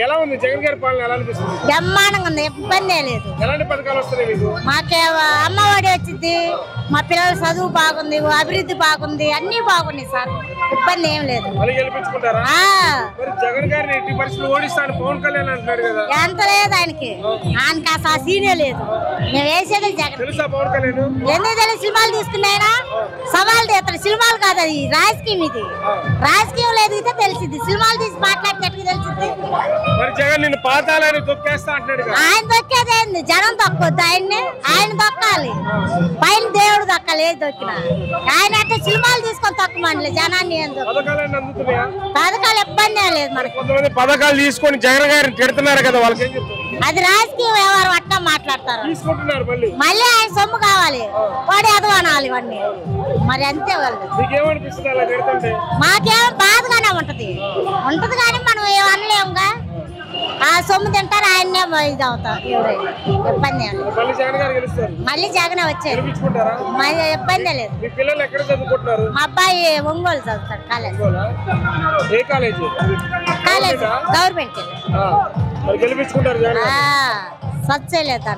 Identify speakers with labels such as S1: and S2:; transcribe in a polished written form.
S1: ఎలా ఉంది జగన్ గారి పాలన ఎలా అనిపిస్తుంది?
S2: బ్రహ్మాండంగా ఉంది, ఇబ్బంది లేదు.
S1: ఎలాంటి పథకాలు వస్తున్నాయి మీకు?
S2: మాకే అమ్మఒడి వచ్చింది, మా పిల్లల చదువు బాగుంది, అభివృద్ధి బాగుంది, అన్ని బాగున్నాయి సార్, ఇబ్బంది ఏం లేదు.
S1: మళ్ళీ గెలిపించుకుంటారా? మరి జగన్ గారిని ఎట్టి పరిస్థితులు ఓడిస్తాను పవన్ కళ్యాణ్ అంటున్నాడు కదా.
S2: ఎంత లేదు ఆయనకి అసలు ఆ సీనే లేదు. మేము వేసేది జగన్.
S1: తెలుసా పవన్ కళ్యాణ్?
S2: ఎందుకు తెలియదు, సినిమాలు తీసుకున్నాయినా సవాల్ చేస్తాడు. సినిమాలు కాదు, అది రాజకీయం. ఇది రాజకీయం లేదు అయితే తెలిసింది, సినిమాలు తీసి మాట్లాడితే తెలిసింది.
S1: మరి జగన్ నిన్ను పాతాలని తొక్కేస్తా అంటున్నాడు కదా.
S2: ఆయన దొక్కేదేంది, జనం దొక్కొద్దు ఆయన్ని, ఆయన దొక్కాలి, పైన దేవుడు దొక్కాలి. ఏది దొక్కినా ఆయన అంటే సినిమాలు తీసుకొని తక్కువ జనాన్ని. పథకాలు ఇబ్బంది లేదు మనకి.
S1: కొంతమంది పథకాలు తీసుకొని జగన్ గారిని తిడుతున్నారు కదా, వాళ్ళకి ఏం చెప్తారు?
S2: అది రాజకీయ వ్యవహారం అట్టా మాట్లాడతారు.
S1: తీసుకుంటున్నారు
S2: మళ్ళీ ఆయన సొమ్ము కావాలి, వాడు ఎదవనాలి ఇవన్నీ. మరి అంతే వాళ్ళు.
S1: మీకేమనిపిస్తుంది అలా తిడుతుంటే?
S2: మాకేమో బాధగానే ఉంటది కానీ మనం ఏమనలేముగా. ఆ సొమ్ము తింటారు, ఆయన్నే ఇది అవుతారు. ఎవరైనా ఇబ్బంది మళ్ళీ జగన్ వచ్చేది, మళ్ళీ ఇబ్బంది లేదు. మా అబ్బాయి ఒంగోలు చదువుతాడు, కాలేజ్ గవర్నమెంట్.
S1: గెలిపించుకుంటారు.
S2: సచ్చలేదు.